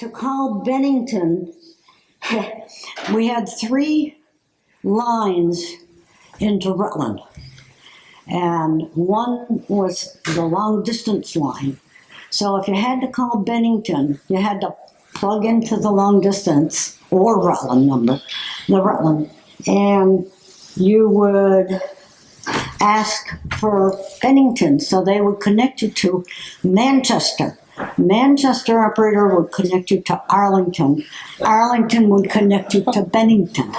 to call Bennington, we had 3 lines into Rutland. And one was the long distance line. So if you had to call Bennington, you had to plug into the long distance or Rutland number, the Rutland, and you would ask for Bennington, so they would connect you to Manchester. Manchester operator would connect you to Arlington. Arlington would connect you to Bennington.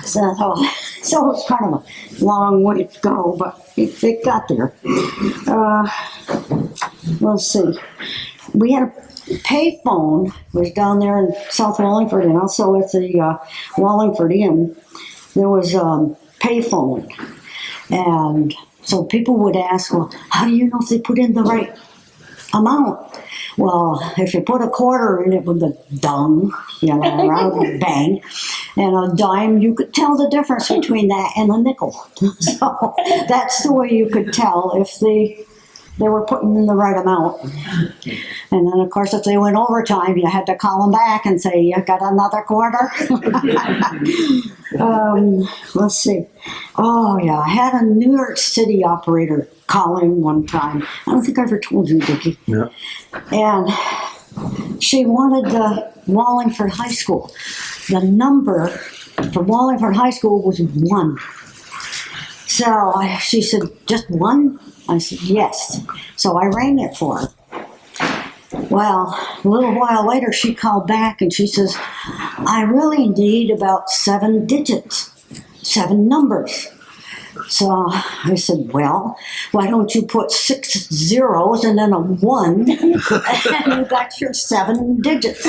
So it was kind of a long way to go, but it got there. Let's see. We had a payphone, was down there in South Wallingford, and also at the Wallingford Inn. There was a payphone. And so people would ask, well, how do you know if they put in the right amount? Well, if you put a quarter in it with a dung, around bang, and a dime, you could tell the difference between that and a nickel. So that's the way you could tell if they were putting in the right amount. And then, of course, if they went overtime, you had to call them back and say, you got another quarter? Let's see. Oh, yeah, I had a New York City operator call in one time. I don't think I ever told you, Dickie. Yeah. And she wanted the Wallingford High School. The number for Wallingford High School was 1. So she said, just 1? I said, yes. So I rang it for her. Well, a little while later, she called back and she says, I really need about 7 digits, 7 numbers. So I said, well, why don't you put 6 zeros and then a 1, and you got your 7 digits.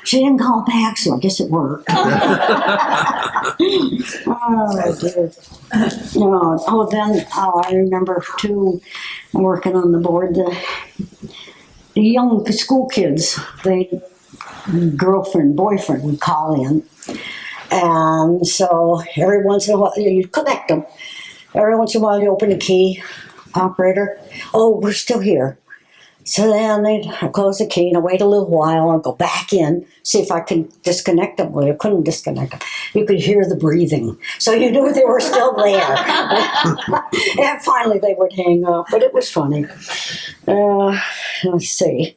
She didn't call back, so I guess it worked. Oh, dear. I remember, too, working on the board, the young school kids, girlfriend, boyfriend would call in. And so every once in a while, you'd connect them. Every once in a while, you open the key, operator. Oh, we're still here. So then they'd close the key and I'd wait a little while and go back in, see if I could disconnect them. Well, you couldn't disconnect them. You could hear the breathing. So you knew they were still there. And finally they would hang up, but it was funny. Let's see.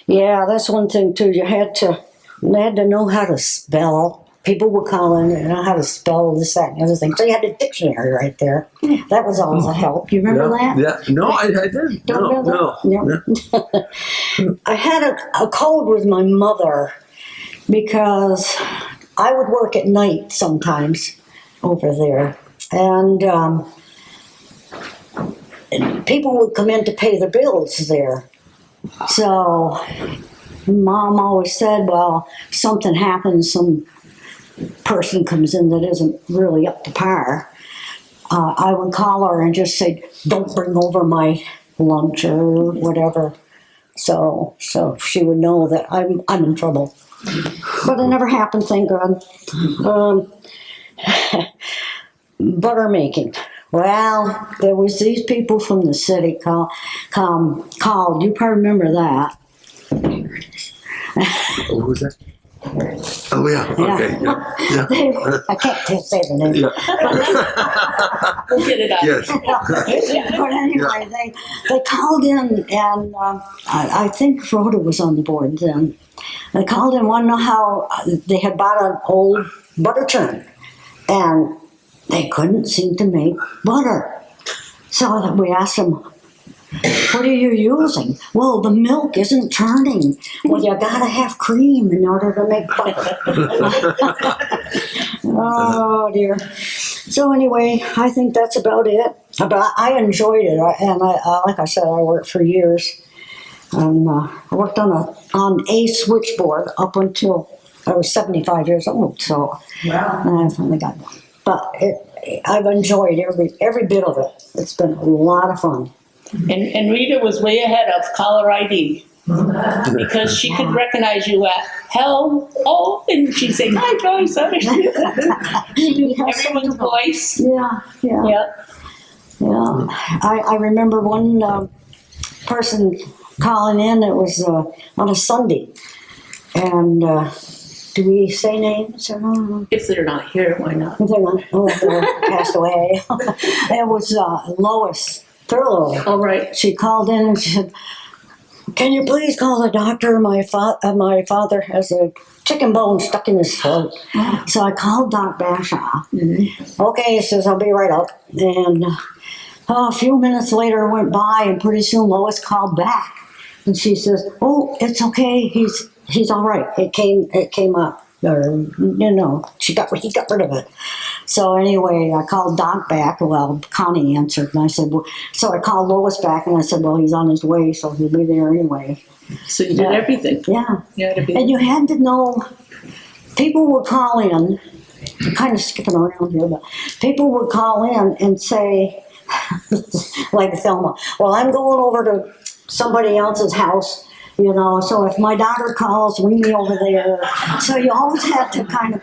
Yeah, that's one thing too. You had to know how to spell. People would call in and know how to spell this, that, and the other thing. So you had a dictionary right there. That was always a help. You remember that? Yeah. No, I didn't. No. I had a code with my mother because I would work at night sometimes over there. And people would come in to pay their bills there. So Mom always said, well, something happens, some person comes in that isn't really up to par, I would call her and just say, don't bring over my lunch or whatever. So she would know that I'm in trouble. But it never happened, thank God. Butter making. Well, there was these people from the city called. You probably remember that. What was that? Oh, yeah. Okay. Yeah. I can't say the name. Yeah. We'll get it out. Yes. But anyway, they called in, and I think Rhoda was on the board then. They called in, wanted to know how they had bought an old butter churn, and they couldn't seem to make butter. So we asked them, what are you using? Well, the milk isn't churning. Well, you gotta have cream in order to make butter. Oh, dear. So anyway, I think that's about it. But I enjoyed it, and like I said, I worked for years. And I worked on a switchboard up until I was 75 years old. So I finally got one. But I've enjoyed every bit of it. It's been a lot of fun. And Rita was way ahead of caller ID because she could recognize you at hello, and she'd say, hi, Joyce. Everyone's voice. Yeah. I remember one person calling in. It was on a Sunday. And do we say names or not? If they're not here, why not? They're not. Oh, they passed away. It was Lois Thurlow. All right. She called in and she said, "Can you please call the doctor? My father has a chicken bone stuck in his throat." So I called Doc Bashaw. Okay, he says, "I'll be right up." And a few minutes later went by, and pretty soon Lois called back, and she says, "Oh, it's okay. He's all right. It came up, or he got rid of it." So anyway, I called Doc back. Well, Connie answered, and I said, well, so I called Lois back, and I said, "Well, he's on his way, so he'll be there anyway." So you did everything. Yeah. You had to be. And you had to know, people would call in, I'm kind of skipping around here, but people would call in and say, like Thelma, "Well, I'm going over to somebody else's house, so if my daughter calls, ring me over there." So you always had to kind of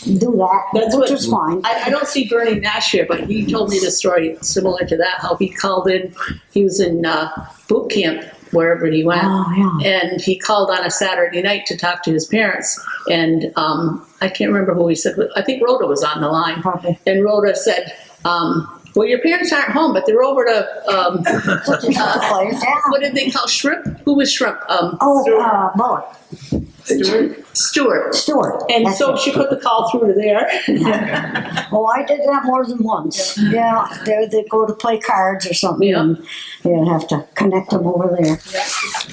do that, which was fine. I don't see Bernie Nash here, but he told me the story similar to that, how he called in, he was in boot camp, wherever he went. Oh, yeah. And he called on a Saturday night to talk to his parents. And I can't remember who he said, but I think Rhoda was on the line. Probably. And Rhoda said, "Well, your parents aren't home, but they're over to, Such a place, yeah. what did they call Shrimp? Who was Shrimp? Bullock. Stewart. And That's so it. she put the call through to there. Oh, I did that more than once. Yeah, they'd go to play cards or something, Yeah. and you'd have to connect them over there,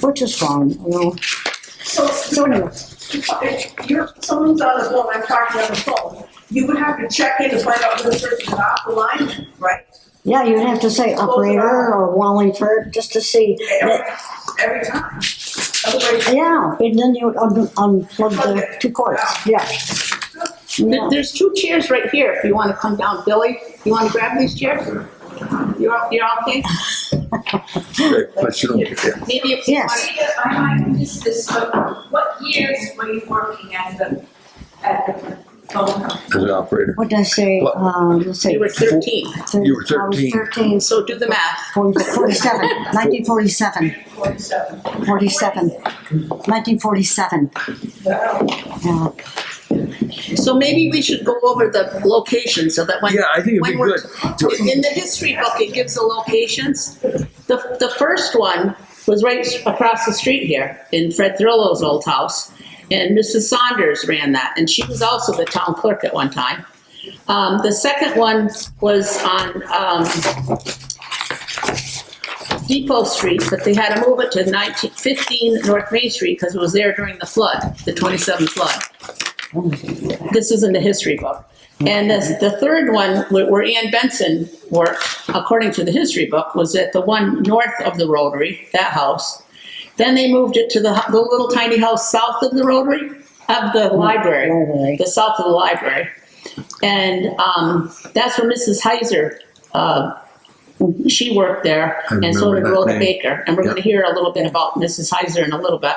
which is fun, So anyway. if someone's on the phone, I'm talking on the phone, you would have to check in to find out who the person's off the line, right? Yeah, you'd have to say operator or Wallingford just to see. Every time. Otherwise, Yeah, and then you would unplug the two cords. Yeah. There's two chairs right here if you want to come down. Billy, you want to grab these chairs? You're okay? Great, but you don't get there. Maybe if you Yes. want I might miss this, but what years were you working at the phone company? As an operator. What did I say? What? Let's to, say. you were 13. You were I was 13. 13. So do the math. 47, 1947. 47. 1947. Yeah. So maybe we should go over the locations so that when, Yeah, I think it'd when be we're, good. in the history book, it gives the locations. The first one was right across the street here in Fred Thurlow's old house. And Mrs. Saunders ran that, and she was also the town clerk at one time. The second one was on Depot Street, but they had to move it to 1915 North Main Street because it was there during the flood, the 27 flood. This is in the history book. And the third one, where Ann Benson worked, according to the history book, was at the one north of the Rotary, that house. Then they moved it to the little tiny house south of the Rotary, of the library, the south of the library. And that's where Mrs. Heiser, she worked there, and so did remember that Rhoda name. Baker. And we're going to hear a little bit about Mrs. Heiser in a little bit.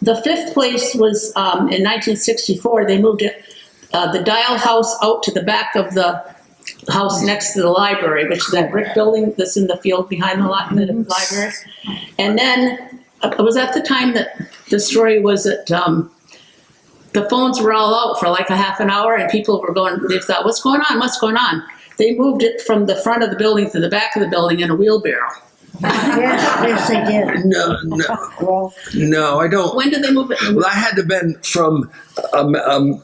The fifth place was in 1964, they moved it, the Dial House out to the back of the house next to the library, which is that brick building that's in the field behind the library. And then it was at the time that the story was that the phones were all out for like a half an hour, and people were going, they thought, what's going on? What's going on? They moved it from the front of the building to the back of the building in a wheelbarrow. Yes, they did. No, I don't. When did they move it? Well, I had to been from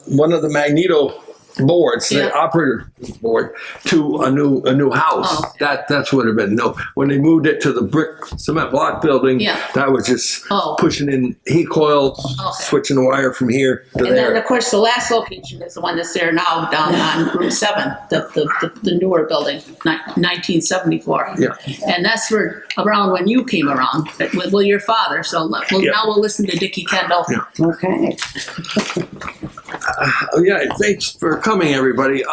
one of the magneto boards, the Yeah. operator board, to a new house. Oh. That's what it been. No, when they moved it to the brick cement block building, Yeah. that was just Oh. pushing in heat coils, Okay. switching the wire from here to And then, there. of course, the last location is the one that's there now down on Route 7, the newer building, 1974. Yeah. And that's where, around when you came around, with your father. So Yeah. now we'll listen to Dickie Kendall. Yeah. Okay. Yeah, thanks for coming, everybody.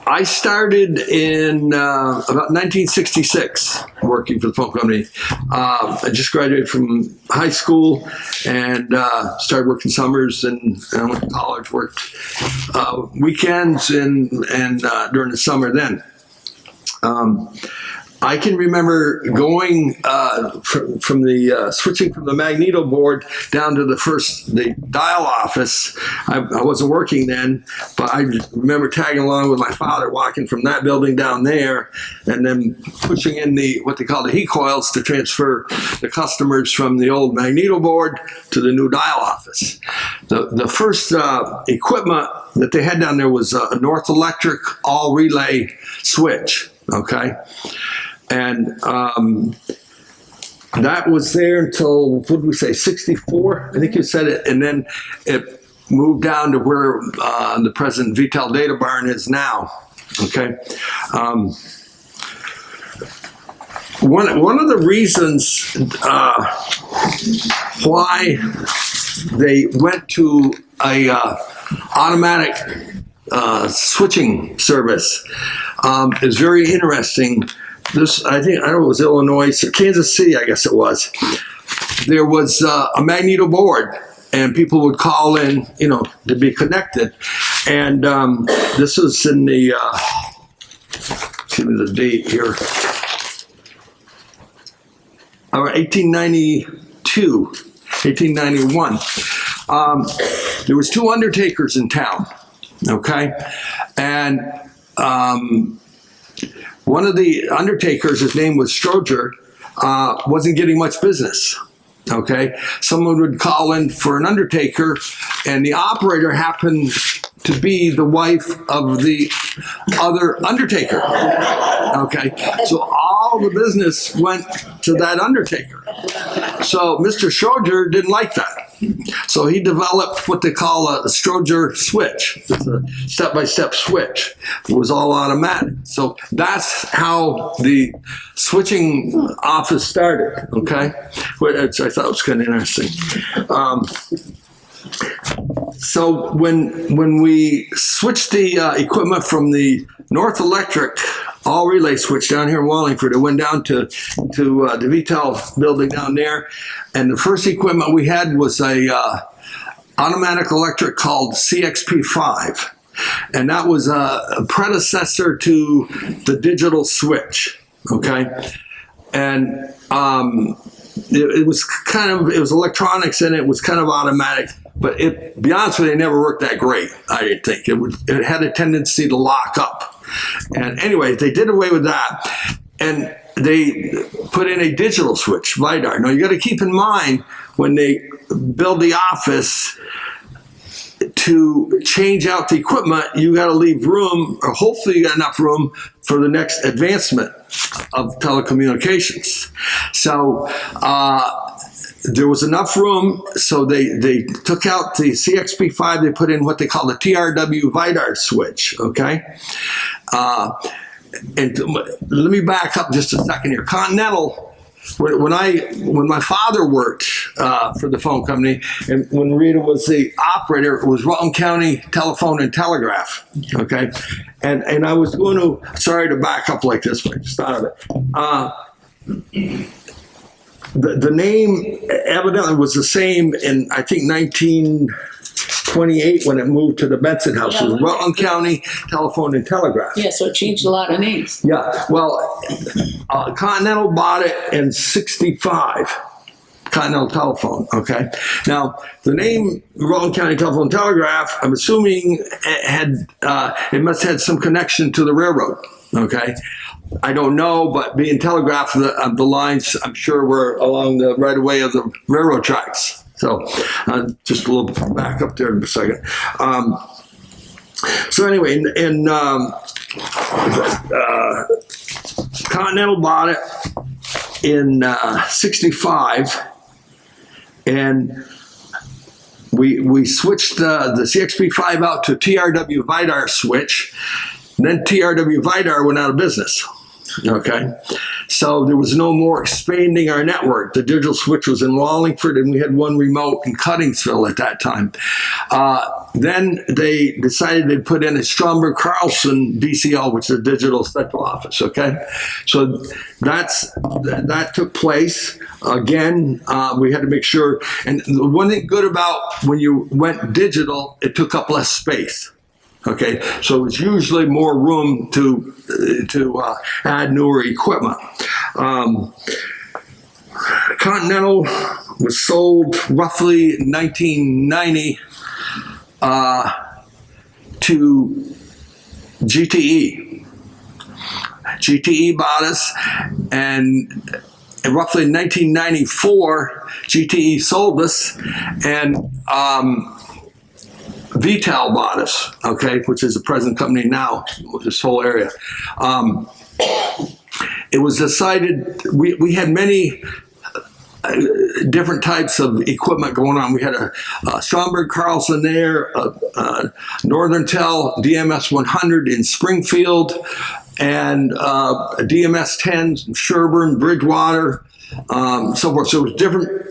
I started in about 1966 working for the phone company. I just graduated from high school and started working summers, and I went to college, worked weekends and during the summer then. I can remember going from the switching from the magneto board down to the dial office. I wasn't working then, but I remember tagging along with my father, walking from that building down there, and then pushing in what they call the heat coils to transfer the customers from the old magneto board to the new dial office. The first equipment that they had down there was a North Electric all relay switch. Okay. And that was there until, what did we say, 64? I think you said it. And then it moved down to where the present VTEL data barn is now. Okay. One of the reasons why they went to a automatic switching service is very interesting. This, I don't know, it was Illinois, Kansas City, I guess it was. There was a magneto board, and people would call in, to be connected. And this was in the, give me the date here, 1892, 1891. There was 2 undertakers in town, okay? And one of the undertakers, his name was Stroger, wasn't getting much business. Okay, someone would call in for an undertaker, and the operator happened to be the wife of the other undertaker. Okay, so all the business went to that undertaker. So Mr. Stroger didn't like that. So he developed what they call a Stroger switch. It's a step-by-step switch. It was all automatic. So that's how the switching office started, okay? Which I thought was kind of interesting. So when we switched the equipment from the North Electric all relay switch down here in Wallingford, it went down to the VTEL building down there, and the first equipment we had was a automatic electric called CXP5, and that was a predecessor to the digital switch. Okay, and it was electronics, and it was kind of automatic. But to be honest with you, it never worked that great. I didn't think it had a tendency to lock up. And anyway, they did away with that, and they put in a digital switch, LiDAR. Now you got to keep in mind when they build the office to change out the equipment, you got to leave room, or hopefully you got enough room for the next advancement of telecommunications. So there was enough room, so they took out the CXP5, they put in what they call the TRW VIDAR switch, okay? And let me back up just a second here. Continental, when my father worked for the phone company, and when Rita was the operator, it was Rutland County Telephone and Telegraph, okay? And I was going to, sorry to back up like this, but I just thought of it. The name evidently was the same in, I think, 1928 when it moved to the Benson House. It was Rutland County Telephone and Telegraph. Yeah, so it changed a lot of names. Yeah, well, Continental bought it in 65. Continental Telephone, okay? Now, the name Rutland County Telephone and Telegraph, I'm assuming it must have had some connection to the railroad, okay? I don't know, but being telegraphed, the lines, I'm sure, were along the right of way of the railroad tracks. So just a little back up there in a second. So anyway, Continental bought it in 65, and we switched the CXP5 out to TRW VIDAR switch. And then TRW VIDAR went out of business. Okay, so there was no more expanding our network. The digital switch was in Wallingford, and we had one remote in Cuttingsville at that time. Then they decided they'd put in a Stromberg Carlson DCL, which is a digital central office. Okay, so that took place. Again, we had to make sure. And the one thing good about when you went digital, it took up less space. Okay, so it's usually more room to add newer equipment. Continental was sold roughly 1990 to GTE. GTE bought us, and roughly in 1994, GTE sold us, and Vital bought us, okay, which is the present company now, this whole area. It was decided, we had many different types of equipment going on. We had a Stromberg Carlson there, a Northern Tel DMS 100 in Springfield, and a DMS 10 in Sherburne, Bridgewater, so forth. So it was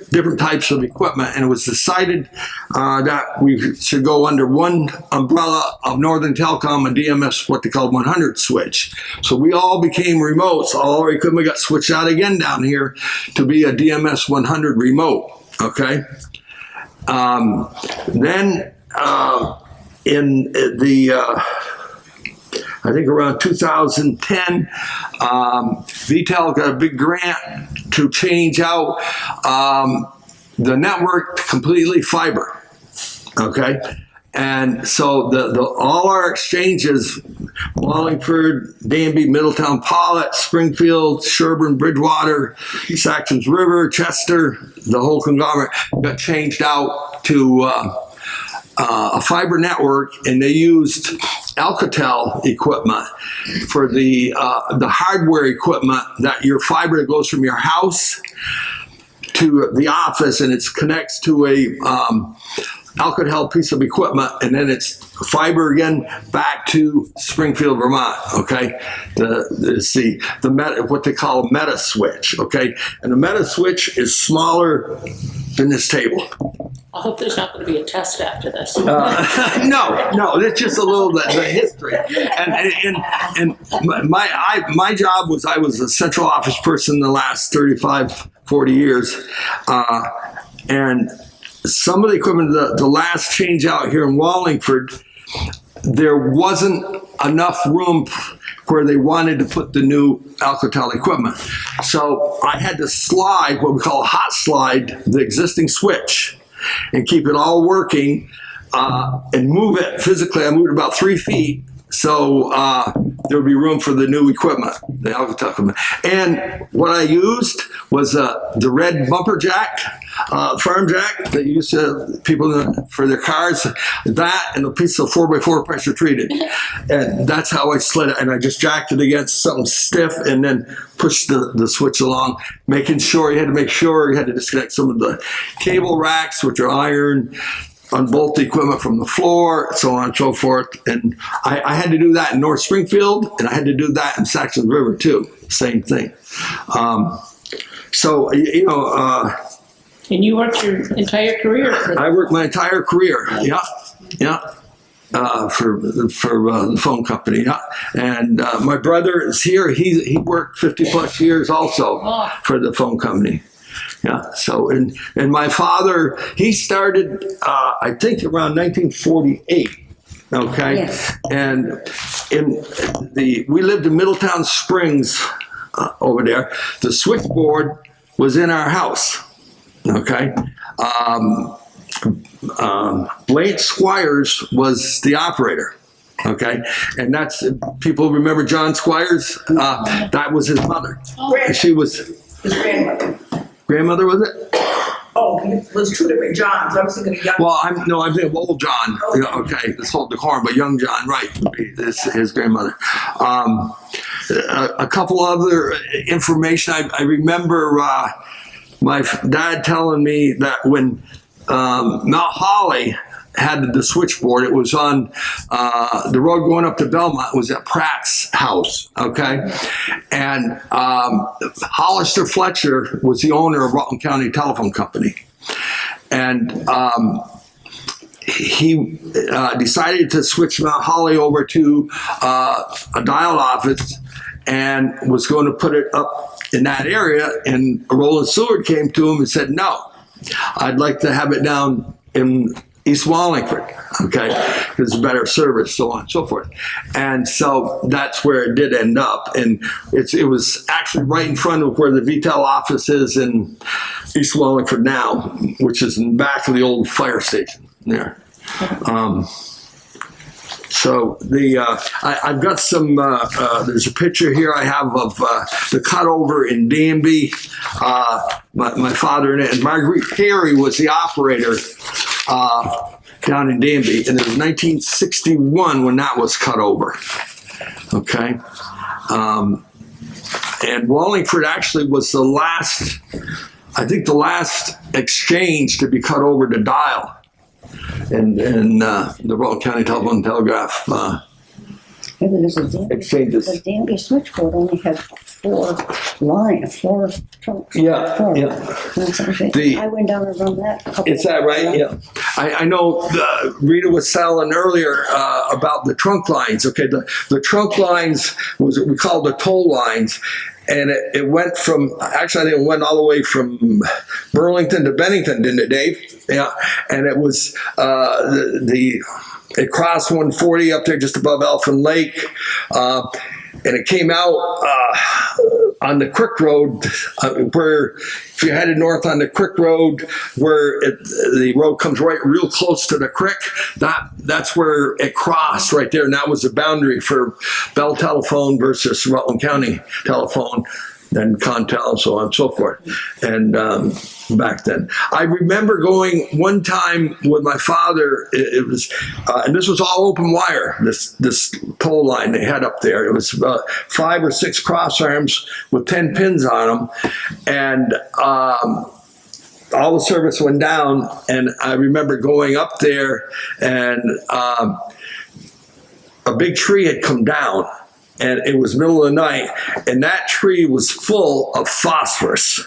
different types of equipment, and it was decided that we should go under one umbrella of Northern Telecom, a DMS, what they call 100 switch. So we all became remotes. All our equipment got switched out again down here to be a DMS 100 remote. Okay. Then in the I think around 2010, Vital got a big grant to change out the network completely fiber. Okay, and so all our exchanges, Wallingford, Danby, Middletown, Pollitt, Springfield, Sherburne, Bridgewater, Saxons River, Chester, the whole conglomerate got changed out to a fiber network, and they used Alcatel equipment for the hardware equipment, that your fiber that goes from your house to the office, and it connects to a Alcatel piece of equipment, and then it's fiber again back to Springfield, Vermont. Okay, the meta, what they call a meta switch. Okay, and the meta switch is smaller than this table. I hope there's not going to be a test after this. No, it's just a little the history. And my job was, I was a central office person the last 35, 40 years, and some of the equipment, the last change out here in Wallingford, there wasn't enough room where they wanted to put the new Alcatel equipment. So I had to slide, what we call a hot slide, the existing switch, and keep it all working, and move it physically. I moved about 3 feet, so there would be room for the new equipment, the Alcatel equipment. And what I used was the red bumper jack, farm jack that used to people for their cars, that and a piece of 4x4 pressure treated. And that's how I slid it. And I just jacked it against something stiff and then pushed the switch along, making sure you had to disconnect some of the cable racks, which are iron, unbolt the equipment from the floor, so on and so forth. And I had to do that in North Springfield, and I had to do that in Saxons River too. Same thing. So, you know. And you worked your entire career for I worked my entire career. Yeah. For the phone company. Yeah. And my brother is here. He worked 50 plus years also for the phone company. Yeah. So, and my father, he started, I think around 1948. Okay. Yes. And we lived in Middletown Springs over there. The switchboard was in our house. Okay. Blake Squires was the operator. Okay. And that's, people remember John Squires? That was his mother. She was His grandmother. grandmother, was it? Oh, it was two different Johns. I was thinking of young. Well, I'm thinking of old John. You know, okay, this whole decorum, but young John, right? His grandmother. A couple other information. I remember my dad telling me that when Mount Holly had the switchboard, it was on the road going up to Belmont. It was at Pratt's house, okay? And Hollister Fletcher was the owner of Rutland County Telephone Company. And he decided to switch Mount Holly over to a dial office and was going to put it up in that area. And Roland Seward came to him and said, no, I'd like to have it down in East Wallingford, okay, because it's better service, so on and so forth. And so that's where it did end up. And it was actually right in front of where the VTEL office is in East Wallingford now, which is in back of the old fire station there. So I've got some, there's a picture here I have of the cutover in Danby. My father and Marguerite Perry was the operator down in Danby, and it was 1961 when that was cut over. Okay. And Wallingford actually was the last, I think the last exchange to be cut over to dial. And the Rutland County Telephone and Telegraph exchanges. The Danby switchboard only had four trunks. Yeah, four. yeah. I went down and run that. Is that right? Yeah. I know Rita was telling earlier about the trunk lines. Okay, the trunk lines was what we call the toll lines. And it went from, actually I think it went all the way from Burlington to Bennington, didn't it, Dave? Yeah. And it was, it crossed 140 up there just above Elfin Lake. And it came out on the Crick Road, where if you're headed north on the Crick Road, where the road comes right real close to the creek, that's where it crossed right there. And that was the boundary for Bell Telephone versus Rutland County Telephone, then Contel, so on and so forth. And back then, I remember going one time with my father. It was, and this was all open wire. This pole line they had up there. It was 5 or 6 cross arms with 10 pins on them, and all the service went down. And I remember going up there, and a big tree had come down. And it was middle of the night, and that tree was full of phosphorus.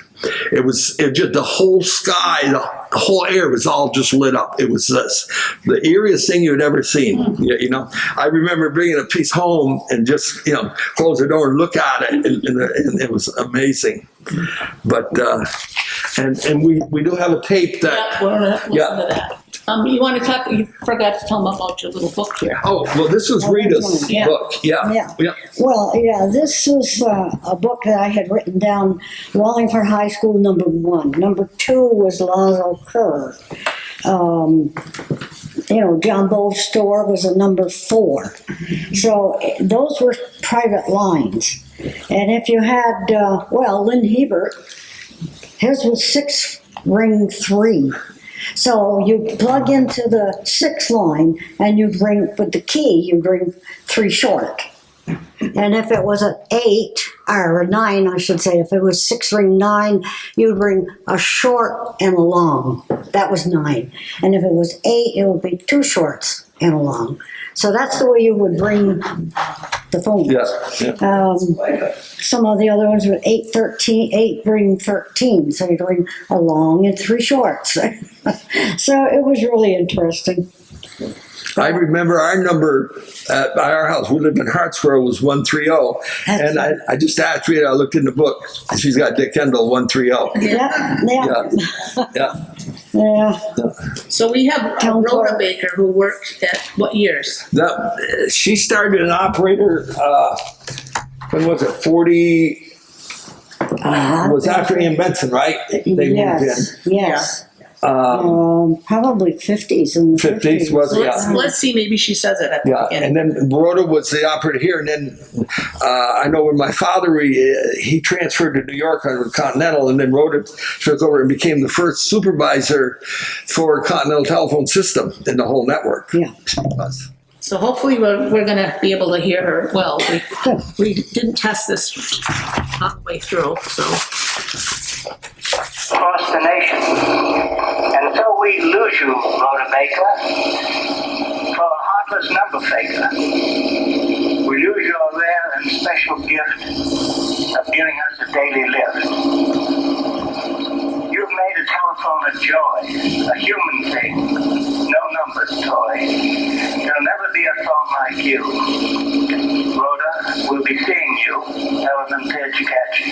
It just, the whole sky, the whole air was all just lit up. It was the eeriest thing you'd ever seen. You know, I remember bringing a piece home and just, close the door and look at it, and it was amazing. But and we do have a tape that. Yeah, we're gonna listen to that. You want to talk? You forgot to tell them about your little book here. Oh, well, this was Rita's Yeah. book. Yeah. Well, yeah, this was a book that I had written down, Wallingford High School, number 1. Number 2 was Lazo Kerr. John Bow's store was a number 4. So those were private lines. And if you had, Lynn Hebert, his was 6 ring 3. So you plug into the 6 line, and you bring, with the key, you bring 3 short. And if it was an 8, or a 9, I should say, if it was 6 ring 9, you'd bring a short and a long. That was 9. And if it was 8, it would be 2 shorts and a long. So that's the way you would bring the phones. Yeah. Some of the other ones were 8, 13, 8 ring 13. So you'd bring a long and 3 shorts. So it was really interesting. I remember our number at our house. We lived in Hartsboro, was 130, and I just asked Rita. I looked in the book. She's got Dick Kendall 130. Yeah. So we have a Rhoda Baker who worked at what years? She started an operator. When was it? 40. Was after Ian Benson, right? They moved in. Yes. Probably 50s and 50s was So let's see, maybe she says it at the beginning. And then Rhoda was the operator here, and then I know when my father he transferred to New York under Continental, and then Rhoda took over and became the first supervisor for Continental Telephone System in the whole network. Yeah. So hopefully we're going to be able to hear her well. We didn't test this all the way through, so. Across the nation. Until we lose you, Rhoda Baker, for a heartless number faker, we lose your rare and special gift of giving us a daily lift. You've made a telephone a joy, a human thing, no numbered toy. There'll never be a phone like you. Rhoda, we'll be seeing you, Elephant Pitch Catchy.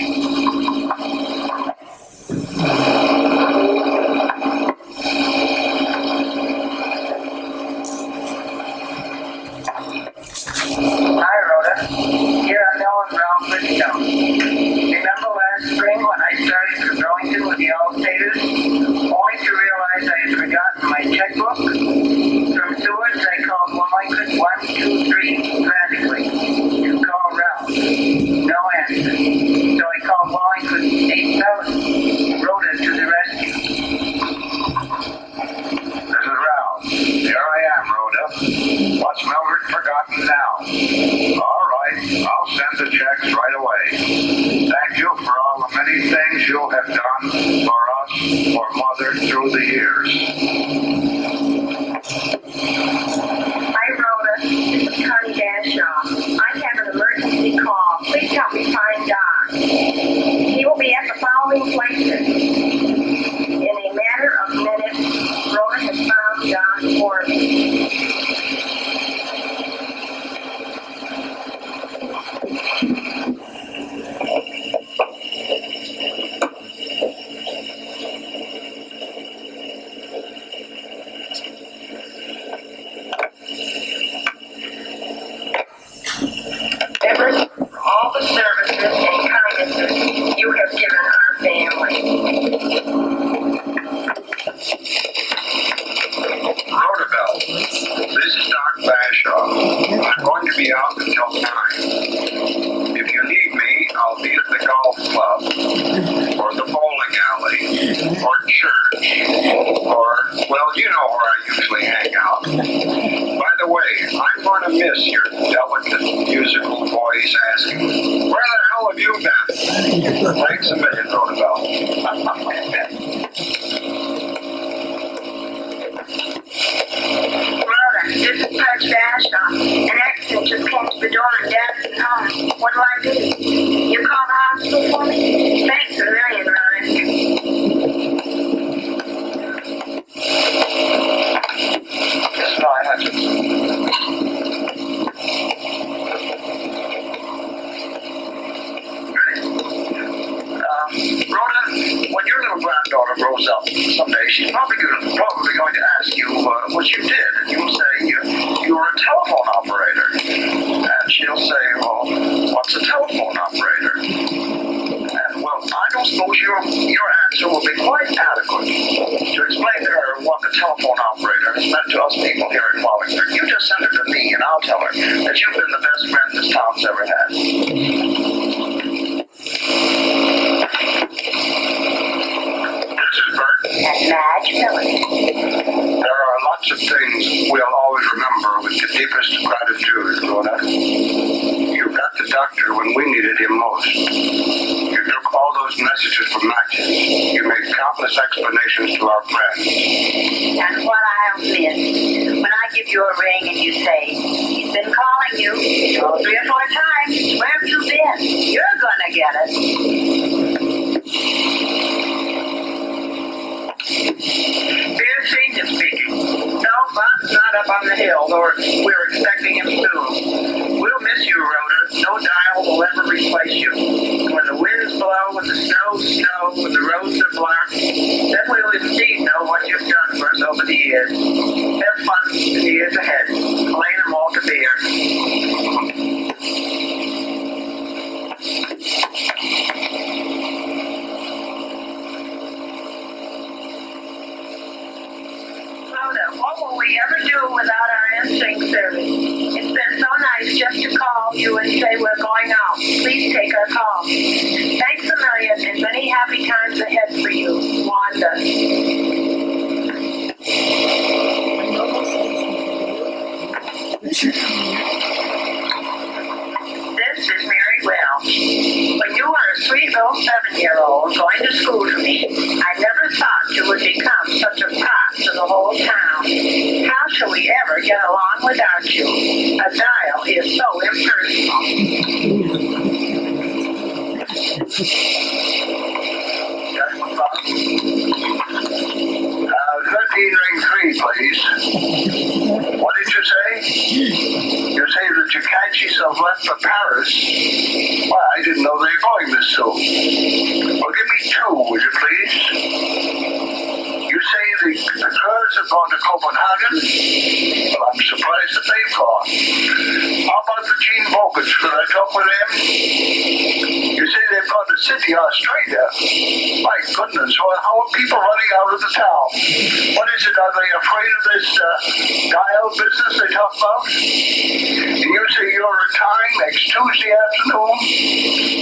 All right, I'll send the checks right away. Thank you for all the many things you have done for us, for Mother, through the years. Hi, Rhoda. This is Connie Dashaw. I have an emergency call. Please help me find Don. He will be at the following places. In a matter of minutes, Rhoda has found Don for me. Everett, for all the services and kindnesses you have given our family. Rhoda, this is Doc Bashaw. I'm going to be out until 9. If you need me, I'll be at the golf club, or the bowling alley, or church, or, well, you know where I usually hang out. By the way, I'm going to miss your delicate musical voice asking, where the hell have you been? Thanks a million, Rhoda. Rhoda, this is Pudge Bashaw. An accident just came to the door and Dad's at home. What do I do? You call the hospital for me? Thanks a million, Rhoda. Yes, no, I had to. Rhoda, when your little granddaughter grows up someday, she's probably going to ask you what you did, and you'll say you were a telephone operator, and she'll say, well, what's a telephone operator? And well, I don't suppose your answer will be quite adequate to explain to her what the telephone operator has meant to us people here in Wallingford. You just send her to me, and I'll tell her that you've been the best friend this town's ever had. This is Bert. And Madge Phillips. There are lots of things we'll always remember with the deepest gratitude, Rhoda. You got the doctor when we needed him most. You took all those messages from matches. You made countless explanations to our friends. That's what I'll miss. When I give you a ring and you say, he's been calling you 3 or 4 times, where have you been? You're gonna get it. Dear Senior speaking. No, Bob's not up on the hill, or we're expecting him soon. We'll miss you, Rhoda. No dial will ever replace you. When the winds blow, when the snows snow, when the roads are black, then we'll indeed know what you've done for us over the years. Have fun in the years ahead. Elena Malta Beer. Rhoda, what will we ever do without our answering service? It's been so nice just to call you and say we're going out. Please take our call. Thanks a million and many happy times ahead for you, Wanda. This is Mary Welch. When you were a sweet little 7-year-old going to school to me, I never thought you would become such a pop to the whole town. How shall we ever get along without you? A dial is so impersonal. Good ring 3, please. What did you say? You say that your catchies have left for Paris. Well, I didn't know they were going this soon. Well, give me 2, would you please? You say the girls have gone to Copenhagen? Well, I'm surprised that they've gone. How about the Gene Vogels? Should I talk with them? You say they've gone to Sydney, Australia. My goodness, well, how are people running out of the town? What is it? Are they afraid of this dial business they talk about? And you say you're retiring next Tuesday afternoon?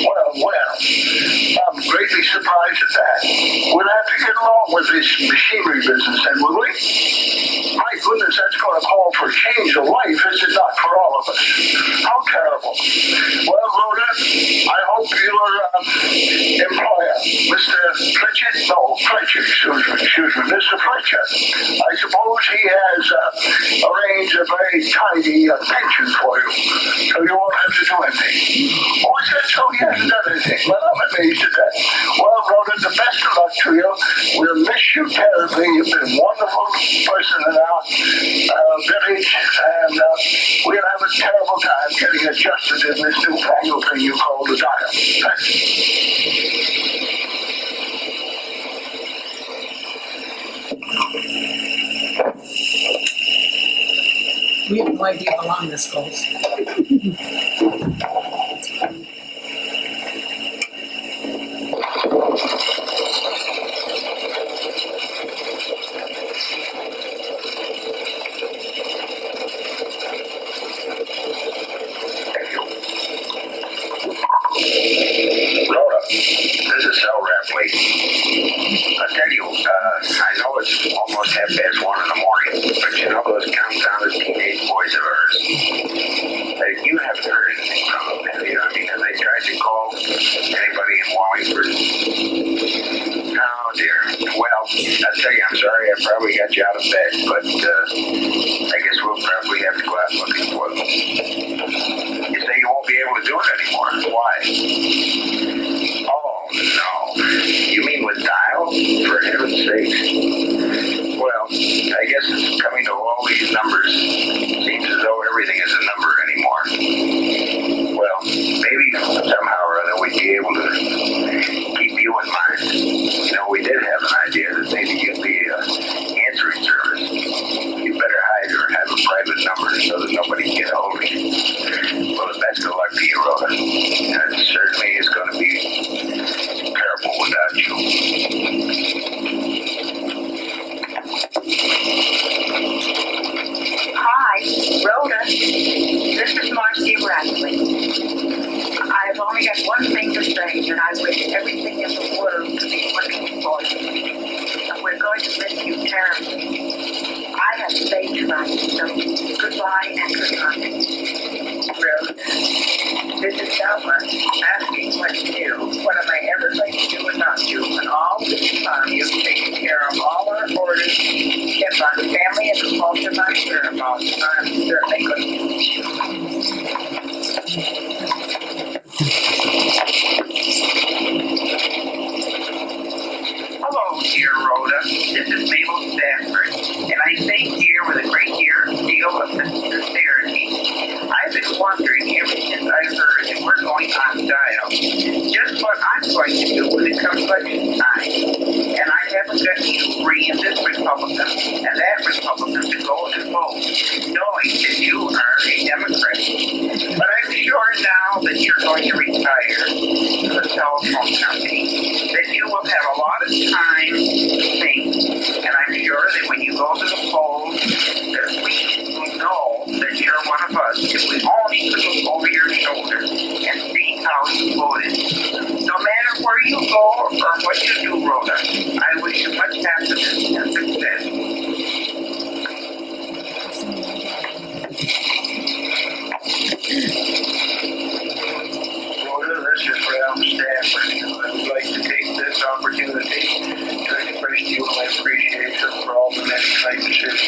Well, I'm greatly surprised. surprised at that. We'll have to get along with this machinery business, then, will we? My goodness, that's going to call for a change of life, is it not, for all of us? How terrible. Well, Rhoda, I hope your employer, Mr. Fletcher, excuse me, Mr. Fletcher, I suppose he has arranged a very tidy pension for you, so you won't have to do anything. Oh, is that so? He hasn't done anything. Well, I'm amazed at that. Well, Rhoda, the best of luck to you. We'll miss you terribly. You've been a wonderful person in our village, and we'll have a terrible time getting adjusted in this newfangled thing you call the dial. We have no idea how long this goes. Rhoda, this is Cell Rep Lee. I tell you, I know it's almost 1:30 in the morning, but you know those countdown teenage boys of ours. You haven't heard anything from them, have you? I mean, have they tried to call anybody in Wallingford? Oh dear. Well, I'll tell you, I'm sorry, I probably got you out of bed, but I guess we'll probably have to go out looking for them. You say you won't be able to do it anymore. Why? Oh, no. You mean with dial? For heaven's sake. Well, I guess it's coming to all these numbers. Seems as though everything is a number anymore. Well, maybe somehow or other we'd be able to keep you in mind. You know, we did have an idea that maybe you'd be answering service. You better hide or have a private number so that nobody can get a hold of you. Well, the best of luck to you, Rhoda. And it certainly is going to be terrible without you. Hi, Rhoda. This is Marcy Radley. I've only got one thing to say, that I wish everything in the world to be working for you. And we're going to miss you terribly. I have stage fright, so goodbye and good luck. Rhoda, this is Selma asking what's new. What am I ever going to do without you? And all this time you've taken care of all our orders, kept our family in the pulse of my whereabouts. I'm certainly going to miss you. Hello, dear Rhoda. This is Mabel Stafford, and I say dear with a great deal of sincerity. I've been wondering ever since I heard that we're going on dial, just what I'm going to do when it comes election time. And I haven't got you agreeing this Republican and that Republican to go and vote, knowing that you are a Democrat. But I'm sure now that you're going to retire from the telephone company, that you will have a lot of time to think. And I'm sure that when you go to the polls, that we will know that you're one of us. If we only could look over your shoulder and see how you voted. No matter where you go or what you do, Rhoda, I wish you much happiness and success. Rhoda, this is Ralph Stafford. I would like to take this opportunity to express to you my appreciation for all the many kindnesses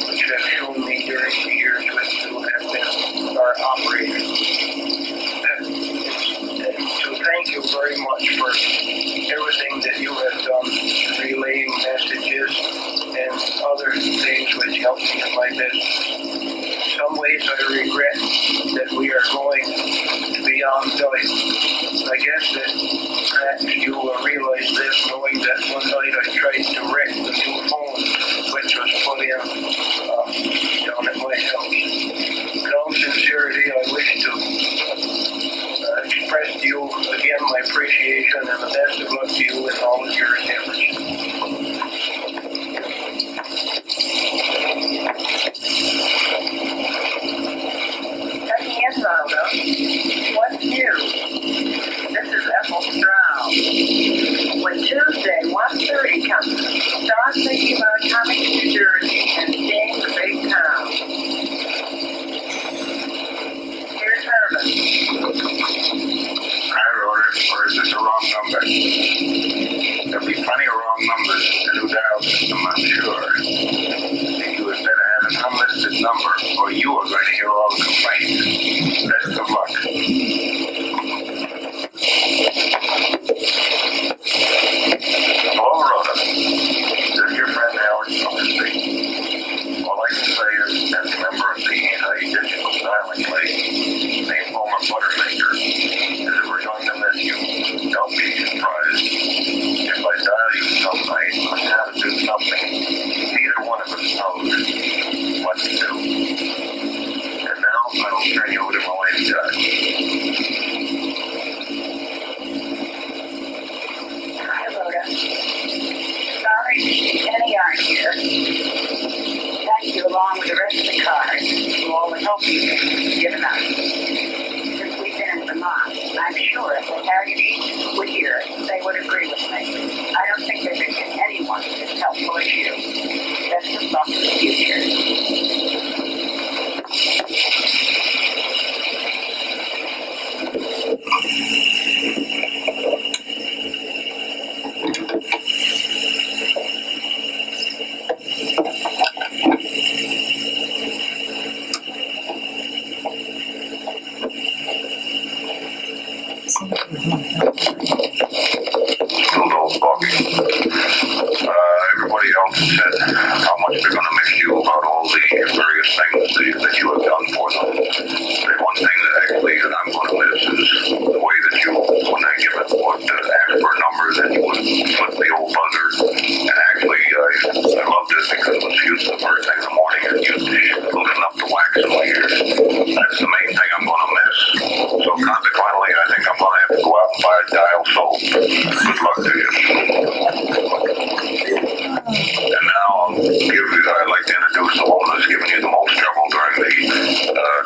which you have shown me during the years which you have been our operator. So thank you very much for everything that you have done, relaying messages and other things which help me in my business. In some ways I regret that we are going to be on dial. I guess that perhaps you will realize this, knowing that one night I tried to wreck the new phone which was put in down at my house. In all sincerity, I wish to express to you again my appreciation and the best of luck to you in all of your endeavors. Checking in, Rhoda. What's new? This is Ethel Stroud. Florida. Hi, Rhoda. Or is this a wrong number? There'll be plenty of wrong numbers in the new dial system, I'm sure. You had better have an unlisted number, or you are going to hear all the complaints. Best of luck. Hello, Rhoda. This is your friend Alex from the street. All I can say is, as a member of the anti-digital dialing league, named former Buttermaker, is that we're going to miss you. Don't be surprised if I dial you some night on how to do something neither one of us knows what to do. And now I'll turn you over to my wife, Judge. Hi, Rhoda. Sorry Penny aren't here. Got you along with the rest of the cars who all the help you've given us. Since we've been in Vermont, I'm sure if the Harriet East were here, they would agree with me. I don't think there's been anyone as helpful as you. Best of luck in the future. Hello, Bobby. Everybody else has said how much they're going to miss you about all the various things that you have done for them. The one thing that actually that I'm going to miss is the way that you, when I give it, would ask for a number, that you would flip the old buzzer. And actually, I loved it because it was used the first thing in the morning and you loosen up the wax in my ears. That's the main thing I'm going to miss. So consequently, I think I'm going to have to go out and buy a dial soap. Good luck to you. And now I'd like to introduce the woman who's given you the most trouble during the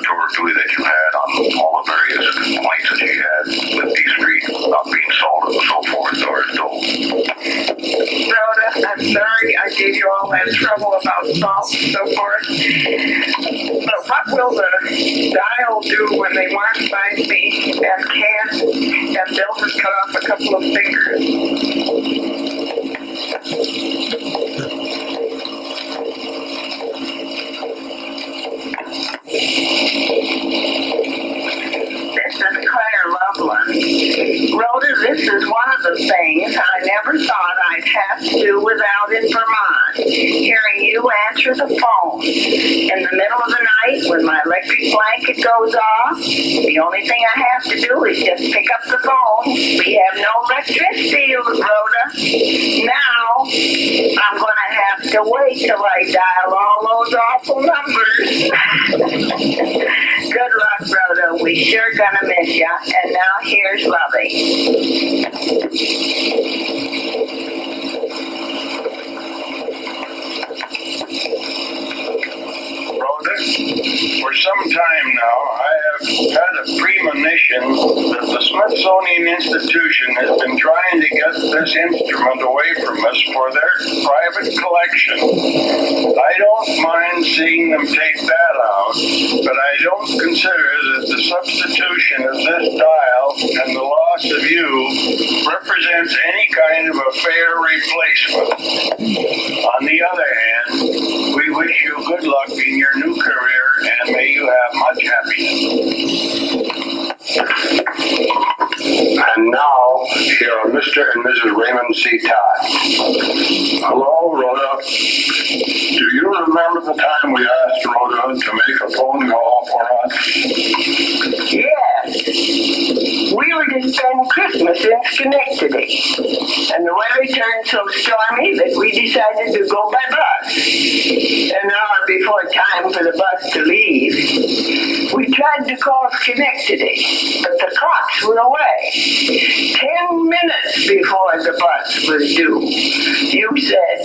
tour of duty that you had on all the various complaints that you had with D Street not being sold and so forth, or still. Rhoda, I'm sorry I gave you all that trouble about salt and so forth. But what will the dial do when they want to find me and can't, and they'll just cut off a couple of fingers? This is Claire Loveland. Rhoda, this is one of the things I never thought I'd have to do without in Vermont. Hearing you answer the phone in the middle of the night when my electric blanket goes off, the only thing I have to do is just pick up the phone. We have no electricity, Rhoda. Now, I'm going to have to wait till I dial all those awful numbers. Good luck, Rhoda. We sure gonna miss ya. And now here's Lovey. Rhoda, for some time now, I have had a premonition that the Smithsonian Institution has been trying to get this instrument away from us for their private collection. I don't mind seeing them take that out, but I don't consider that the substitution of this dial and the loss of you represents any kind of a fair replacement. On the other hand, we wish you good luck in your new career and may you have much happiness. And now, here are Mr. and Mrs. Raymond C. Todd. Hello, Rhoda. Do you remember the time we asked Rhoda to make a phone call for us? Yes. We were to spend Christmas in Schenectady. And the weather turned so stormy that we decided to go by bus. An hour before time for the bus to leave, we tried to call Schenectady, but the clocks were away. 10 minutes before the bus was due, you said,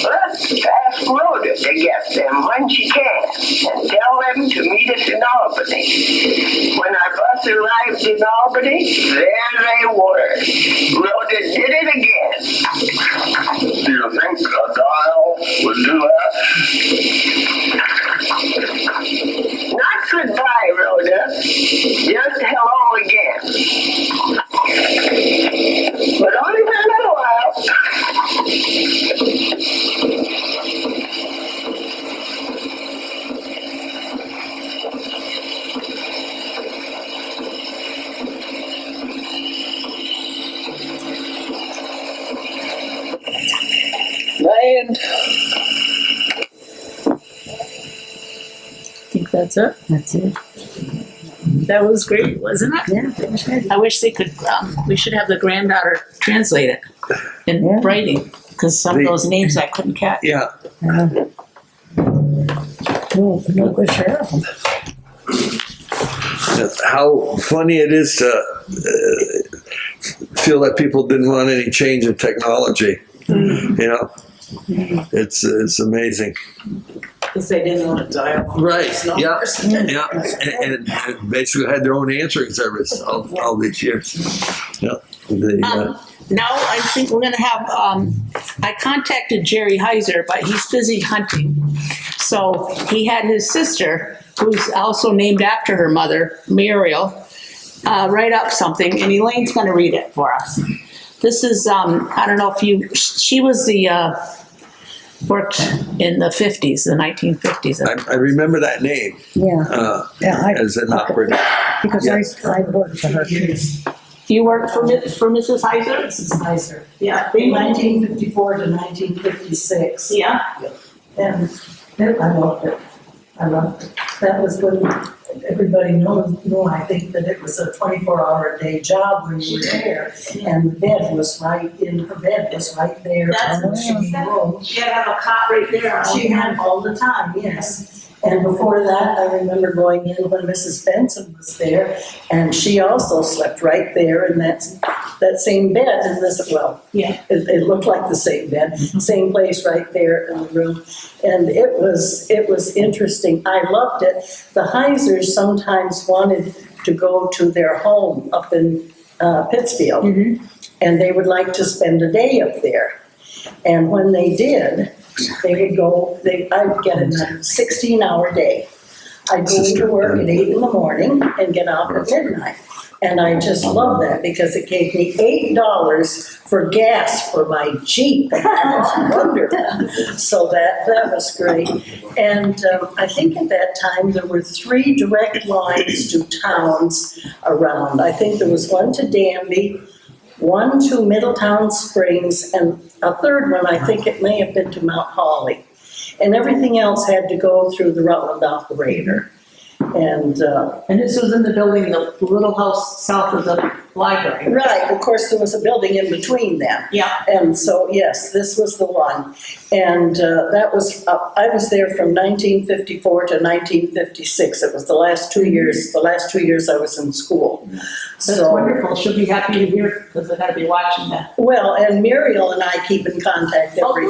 let's ask Rhoda to get them when she can, and tell them to meet us in Albany. When our bus arrived in Albany, there they were. Rhoda did it again. Do you think a dial would do that? Not goodbye, Rhoda. Just just hello again. But only for a little while. And I think that's it. That's it. That was great, wasn't it? Yeah, that was good. I wish they could, we should have the granddaughter translate it in Yeah. writing, because some of those names I couldn't catch. Yeah. Cool. No good sheriff. How funny it is to feel that people didn't want any change in technology. You know, it's amazing. Because they didn't want to dial. Right. Yeah. Yeah. And basically had their own answering service all these years. Yeah. Now I think we're gonna have, I contacted Jerry Heiser, but he's busy hunting. So he had his sister, who's also named after her mother, Muriel, write up something, and Elaine's gonna read it for us. This is, I don't know if she was worked in the 50s, the 1950s. I remember that name Yeah. as an operator. Because I worked for her too. You worked for Mrs. Heiser? Mrs. Heiser. Yeah. From 1954 to 1956. Yeah. And I loved it. I loved it. That was when everybody knew, I think, that it was a 24-hour-a-day job when you were there. And the bed was right her bed was right there. That's in the room. She had a cot right there. She had all the time, yes. And before that, I remember going in when Mrs. Benson was there, and she also slept right there in that same bed. And Yeah. it looked like the same bed, same place right there in the room. And it was interesting. I loved it. The Heisers sometimes wanted to go to their home up in Pittsfield, and they would like to spend a day up there. And when they did, they would go, I'd get a 16-hour day. I'd go into work at 8 in the morning and get off at midnight. And I just love that because it gave me $8 for gas for my Jeep. That was wonderful. So that was great. And I think at that time there were 3 direct lines to towns around. I think there was one to Danby, one to Middletown Springs, and a third one, I think it may have been to Mount Holly. And everything else had to go through the Rutland operator. And this was in the building, the little house south of the library. right, of course, there was a building in between them. Yeah. And so, yes, this was the one. And that was, I was there from 1954 to 1956. It was the last 2 years I was in school. That's wonderful. She'll be happy to hear, because I gotta be watching that. Well, and Muriel and I keep in contact every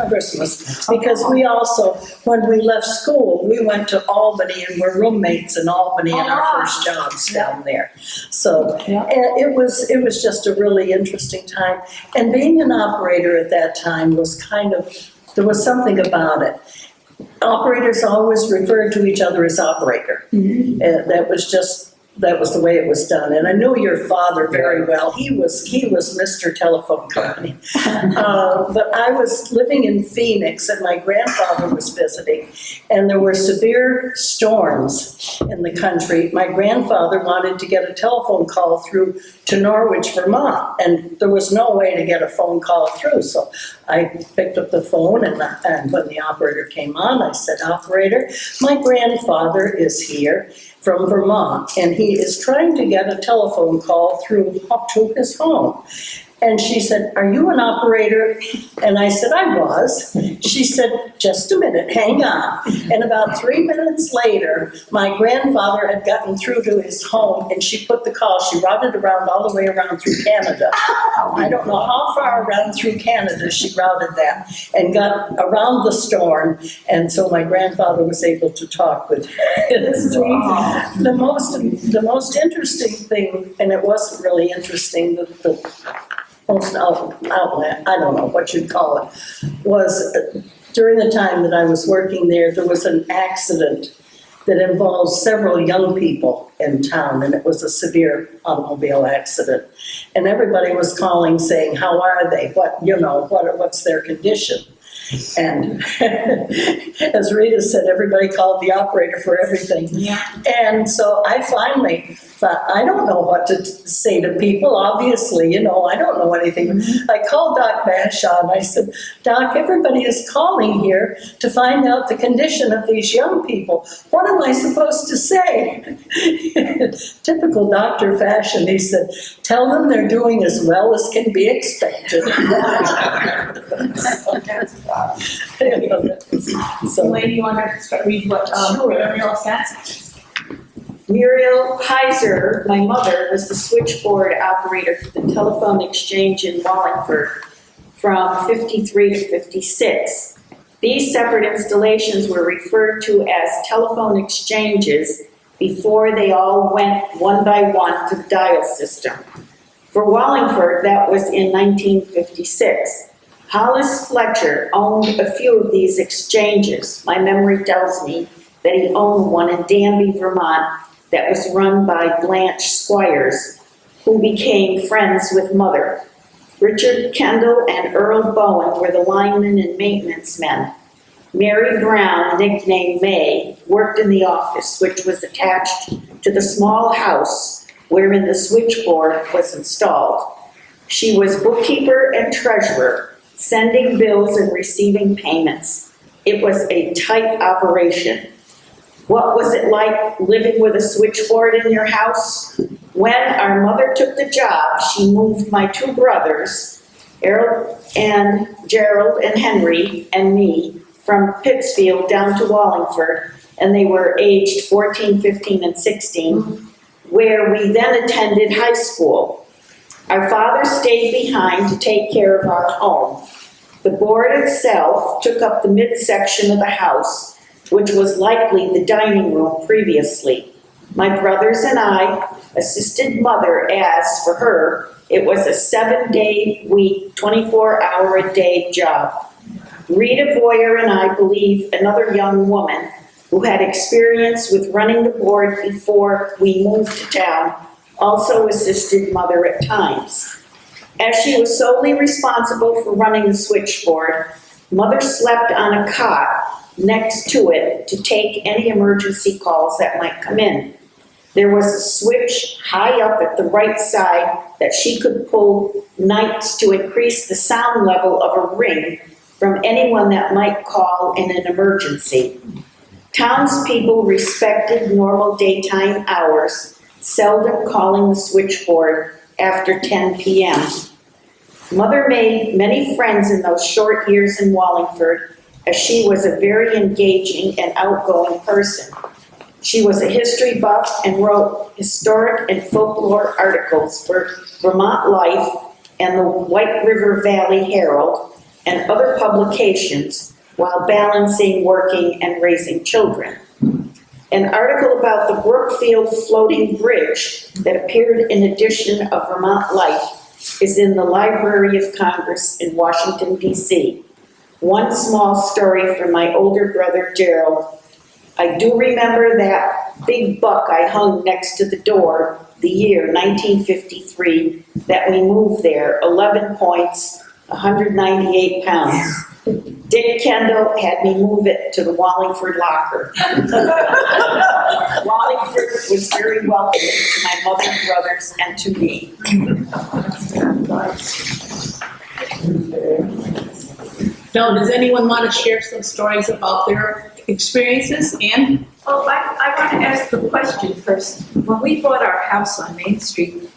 Christmas, because we also, when we left school, we went to Albany and were roommates in Albany in our first jobs down there. So it was just a really interesting time. And being an operator at that time was there was something about it. Operators always referred to each other as operator. That was the way it was done. And I knew your father very well. He was Mr. Telephone Company. But I was living in Phoenix and my grandfather was visiting, and there were severe storms in the country. My grandfather wanted to get a telephone call through to Norwich, Vermont, and there was no way to get a phone call through. So I picked up the phone, and when the operator came on, I said, "Operator, my grandfather is here from Vermont, and he is trying to get a telephone call through up to his home." And she said, "Are you an operator?" And I said, "I was." She said, "Just a minute, hang on." And about 3 minutes later, my grandfather had gotten through to his home, and she put the call, she routed around all the way around through Canada. I don't know how far around through Canada she routed that, and got around the storm. And so my grandfather was able to talk with the most interesting thing, and it wasn't really interesting, the most outlet, I don't know what you'd call it, was during the time that I was working there was an accident that involved several young people in town, and it was a severe automobile accident. And everybody was calling saying, how are they? What's their condition? And as Rita said, everybody called the operator for everything. Yeah. And so I finally thought, I don't know what to say to people. Obviously, I don't know anything. I called Doc Bashaw and I said, Doc, everybody is calling here to find out the condition of these young people. What am I supposed to say? Typical doctor fashion. He said, tell them they're doing as well as can be expected. So, Lady, you want to read what Sure. Muriel says? Muriel Heiser, my mother, was the switchboard operator for the telephone exchange in Wallingford from 53 to 56. These separate installations were referred to as telephone exchanges before they all went one by one to the dial system. For Wallingford, that was in 1956. Hollis Fletcher owned a few of these exchanges. My memory tells me that he owned one in Danby, Vermont, that was run by Blanche Squires, who became friends with Mother. Richard Kendall and Earl Bowen were the linemen and maintenance men. Mary Brown, nicknamed May, worked in the office, which was attached to the small house wherein the switchboard was installed. She was bookkeeper and treasurer, sending bills and receiving payments. It was a tight operation. What was it like living with a switchboard in your house? When our mother took the job, she moved my two brothers, Gerald and Henry, and me, from Pittsfield down to Wallingford, and they were aged 14, 15, and 16, where we then attended high school. Our father stayed behind to take care of our home. The board itself took up the midsection of the house, which was likely the dining room previously. My brothers and I assisted Mother as, for her, it was a 7-day-week, 24-hour-a-day job. Rita Boyer and I believe another young woman who had experience with running the board before we moved to town also assisted Mother at times. As she was solely responsible for running the switchboard, Mother slept on a cot next to it to take any emergency calls that might come in. There was a switch high up at the right side that she could pull nights to increase the sound level of a ring from anyone that might call in an emergency. Townspeople respected normal daytime hours, seldom calling the switchboard after 10 p.m. Mother made many friends in those short years in Wallingford, as she was a very engaging and outgoing person. She was a history buff and wrote historic and folklore articles for Vermont Life and the White River Valley Herald and other publications while balancing working and raising children. An article about the Brookfield floating bridge that appeared in edition of Vermont Life is in the Library of Congress in Washington, D.C. One small story from my older brother, Gerald. I do remember that big buck I hung next to the door the year 1953 that we moved there, 11 points, 198 pounds. Dick Kendall had me move it to the Wallingford locker. Wallingford was very welcoming to my mother and brothers and to me. No, does anyone want to share some stories about their experiences? Ann? Oh, I want to ask the question first. When we bought our house on Main Street,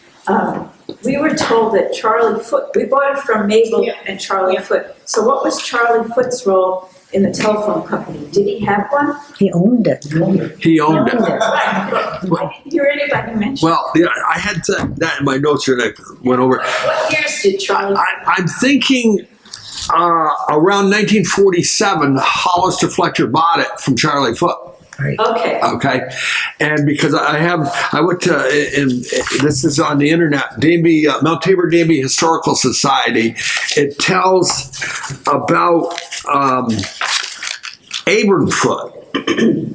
we were told that Charlie Foote, we bought it from Mabel and Charlie Foote. So what was Charlie Foote's role in the telephone company? Did he have one? He owned it. He owned it. I didn't hear anybody mention. Well, yeah, I had that in my notes here and I went over. What years did Charlie? I'm thinking around 1947, Hollister Fletcher bought it from Charlie Foote. Okay. Okay, and because I went to, and this is on the internet, Danby, Mount Tabor Danby Historical Society. It tells about Abram Foote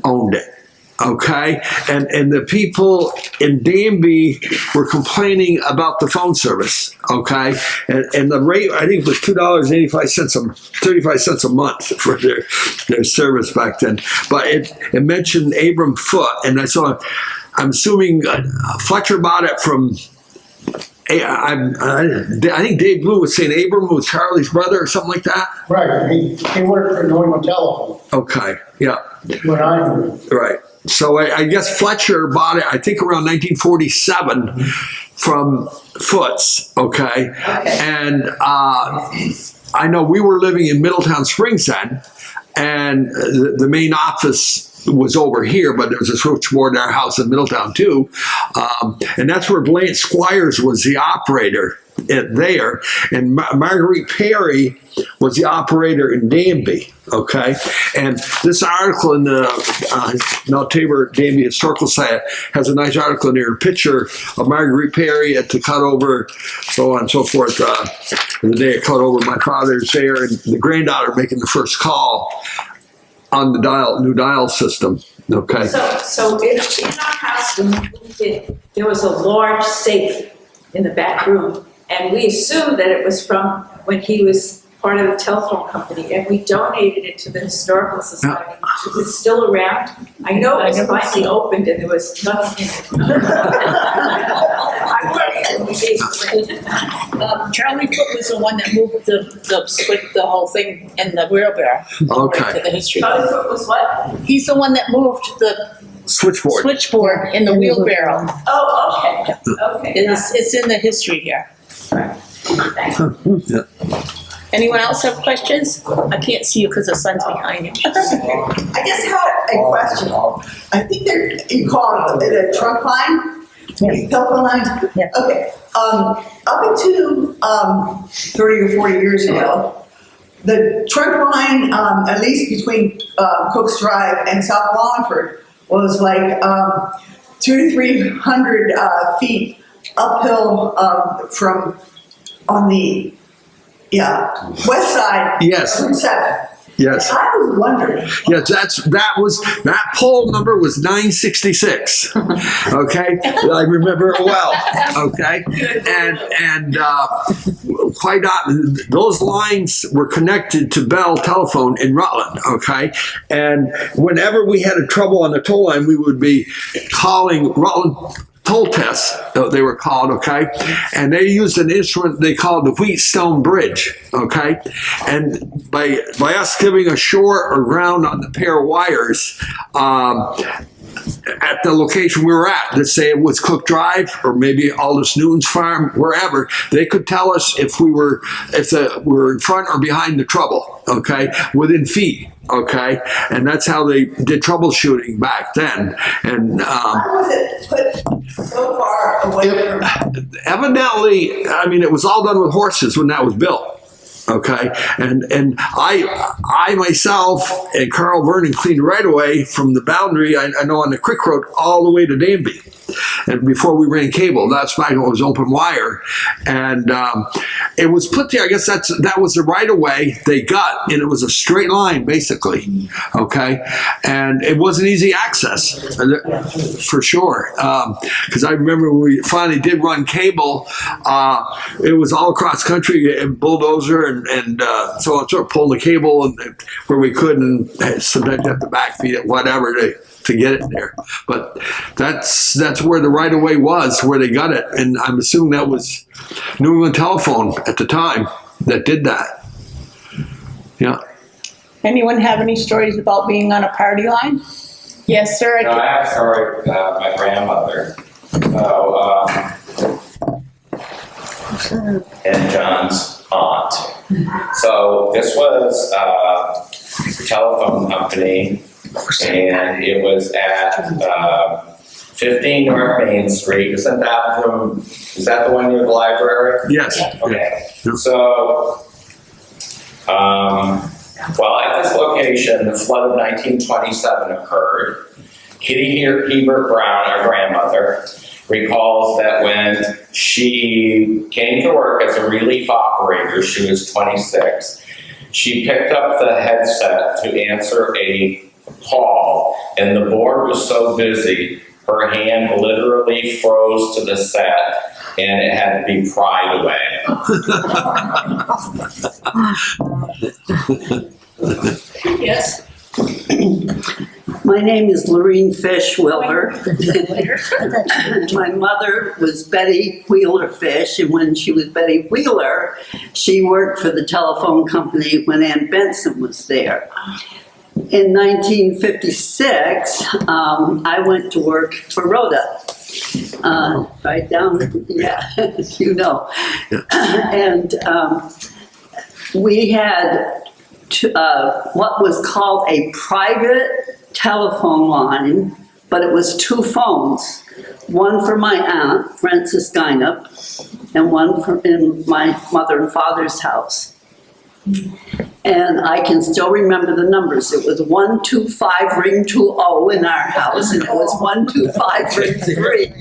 owned it. okay? And the people in Danby were complaining about the phone service, okay? And the rate, I think, was $2.85 35 cents a month for their service back then. But it mentioned Abram Foote, and I'm assuming Fletcher bought it from, I think Dave Blue was saying Abram was Charlie's brother or something like that. Right, he worked for New England Telephone Okay, yeah. when I knew him. Right. So I guess Fletcher bought it, I think around 1947 from Foote's, okay? And I know we were living in Middletown Springs then, and the main office was over here, but there was a switchboard in our house in Middletown too. And that's where Blanche Squires was the operator there, and Marguerite Perry was the operator in Danby, okay? And this article in the Mount Tabor Danby Historical Site has a nice article in there, a picture of Marguerite Perry at the cutover, so on and so forth. The day of cutover, my father's there, and the granddaughter making the first call on the new dial system, okay? So in our house, when we moved in, there was a large safe in the back room, and we assumed that it was from when he was part of the telephone company, and we donated it to the Historical Society. Is it still around? I know it was finally opened and there was nothing in it. I worked and we gave it away. Charlie Foote was the one that moved the whole thing in the wheelbarrow. Okay. To the history. Charlie Foote was what? He's the one that moved the Switchboard. in the wheelbarrow. Oh, okay, okay. It's in the history here. Yeah. Anyone else have questions? I can't see you because the sun's behind you. I just had a question. I think you call it a trunk line? Telephone lines? Yeah. Okay. Up until 30 or 40 years ago, the trunk line, at least between Cook's Drive and South Wallingford, was like 200 to 300 feet uphill from on the west side. Yes. Route 7. Yes. I was wondering. Yes, that poll number was 966. Okay, I remember it well. Okay, and quite often those lines were connected to Bell Telephone in Rutland. Okay, and whenever we had a trouble on the toll line, we would be calling Rutland toll tests, they were called, okay? And they used an instrument they called the Wheatstone Bridge, okay? And by us giving a short or ground on the pair of wires, at the location we were at, let's say it was Cook Drive or maybe Aldous Newton's farm, wherever, they could tell us if we were in front or behind the trouble, okay? Within feet. Okay, and that's how they did troubleshooting back then. And Why was it put so far away from? Evidently, I mean, it was all done with horses when that was built. Okay, and I myself and Carl Vernon cleaned right away from the boundary. I know on the Creek Road all the way to Danby, and before we ran cable, that's back when it was open wire, and it was put there. I guess that was the right of way they got, and it was a straight line basically. Okay, and it wasn't easy access for sure, because I remember when we finally did run cable, it was all across country, and bulldozer and so on, sort of pulling the cable and where we could, and sometimes have to backfeed it, whatever, to get it there. But that's where the right of way was, where they got it, and I'm assuming that was New England Telephone at the time that did that. Yeah. Anyone have any stories about being on a party line? Yes, sir. No, I have a story about my grandmother. And John's aunt. So this was a telephone company, and it was at 15 North Main Street. Is that the one near the library? Yes. Okay. So, well, at this location, the flood of 1927 occurred. Kitty Hebert Brown, our grandmother, recalls that when she came to work as a relief operator, she was 26, she picked up the headset to answer a call, and the board was so busy, her hand literally froze to the set, and it had to be pried away. Yes. My name is Lorene Fish Wilbur. My mother was Betty Wheeler Fish, and when she was Betty Wheeler, she worked for the telephone company when Ann Benson was there. In 1956, I went to work for Rhoda. Right down, yeah, you know. And we had what was called a private telephone line, but it was two phones. One for my aunt, Frances Guinup, and one in my mother and father's house. And I can still remember the numbers. It was 125 ring 20 in our house, and it was 125 ring 3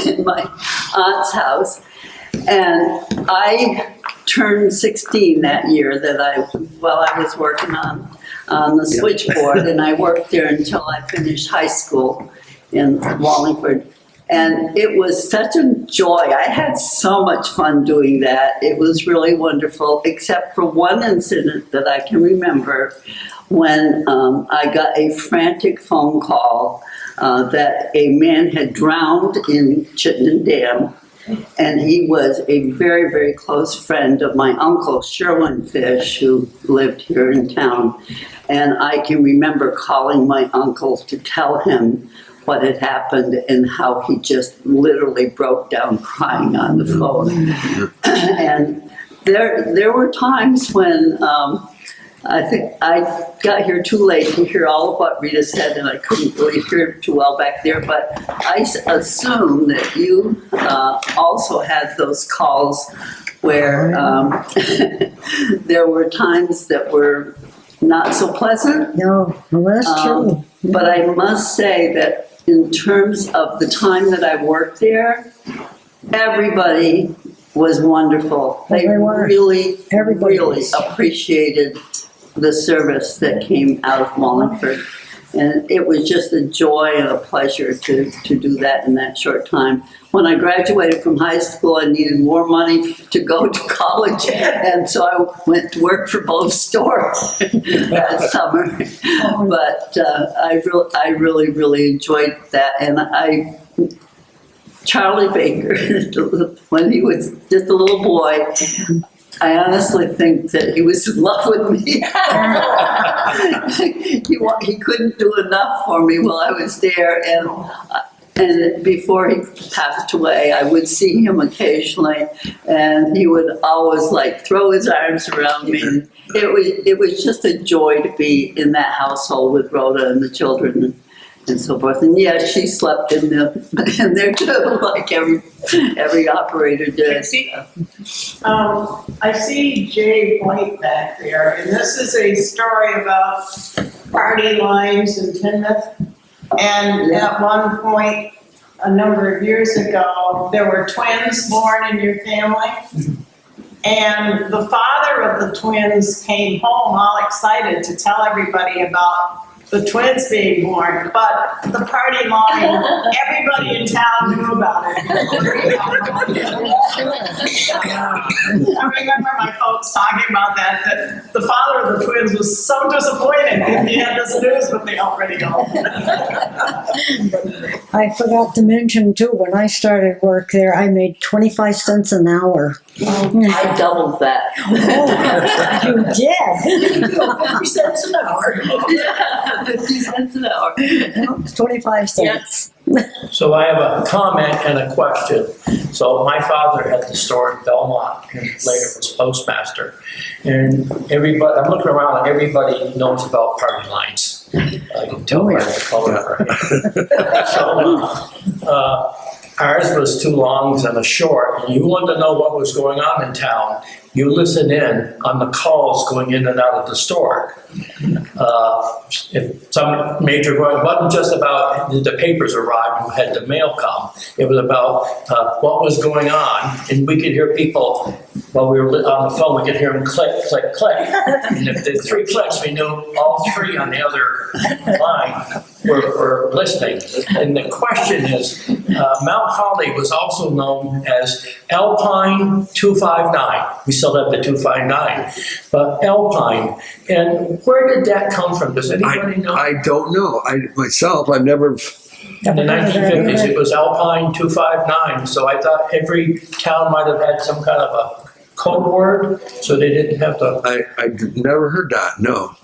in my aunt's house. And I turned 16 that year while I was working on the switchboard, and I worked there until I finished high school in Wallingford. And it was such a joy. I had so much fun doing that. It was really wonderful, except for one incident that I can remember when I got a frantic phone call that a man had drowned in Chittenden Dam. And he was a very, very close friend of my uncle, Sherwin Fish, who lived here in town. And I can remember calling my uncle to tell him what had happened and how he just literally broke down crying on the phone. And there were times when I think I got here too late to hear all of what Rita said, and I couldn't really hear too well back there, but I assume that you also had those calls where there were times that were not so pleasant. No, well, that's true. But I must say that in terms of the time that I worked there, everybody was wonderful. They really appreciated the service that came out of Wallingford. And it was just a joy and a pleasure to do that in that short time. When I graduated from high school, I needed more money to go to college, and so I went to work for both stores that summer. But I really enjoyed that. And Charlie Baker, when he was just a little boy, I honestly think that he was in love with me. He couldn't do enough for me while I was there, and before he passed away, I would see him occasionally, and he would always throw his arms around me. It was just a joy to be in that household with Rhoda and the children and so forth. And yeah, she slept in there too, like every operator did. I see Jay White back there, and this is a story about party lines in Teignmouth. And at one point, a number of years ago, there were twins born in your family. And the father of the twins came home all excited to tell everybody about the twins being born, but the party line, everybody in town knew about it. I remember my folks talking about that the father of the twins was so disappointed that he had this news, but they already know. I forgot to mention too, when I started work there, I made 25 cents an hour. I doubled that. Oh, you did? 50 cents an hour. Yeah, 50 cents an hour. 25 cents. So I have a comment and a question. So my father had the store in Belmont and later was postmaster. And everybody, I'm looking around and everybody knows about party lines. I can tell by the color of her hair. So ours was two longs and a short, and you wanted to know what was going on in town. you listen in on the calls going in and out of the store. If some major, it wasn't just about the papers arrived, who had the mail come. It was about what was going on, and we could hear people while we were on the phone. We could hear them click, click, click, and if the 3 clicks, we knew all 3 on the other line were listening. And the question is, Mount Holly was also known as Alpine 259. We still have the 259, but Alpine. And where did that come from? Does anybody know? I don't know. I've never. In the 1950s, it was Alpine 259. So I thought every town might have had some kind of a code word, so they didn't have to. I never heard that. No.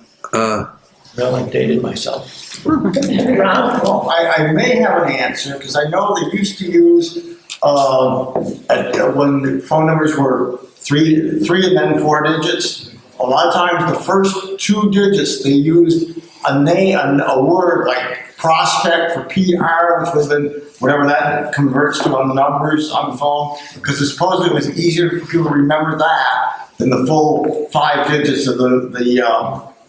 Well, I dated myself. Well, I may have an answer, because I know they used to use, when the phone numbers were three and then 4 digits, a lot of times the first 2 digits, they used a name, a word like prospect for PR, which was then whatever that converts to on the numbers on the phone, because supposedly it was easier for people to remember that than the full 5 digits of the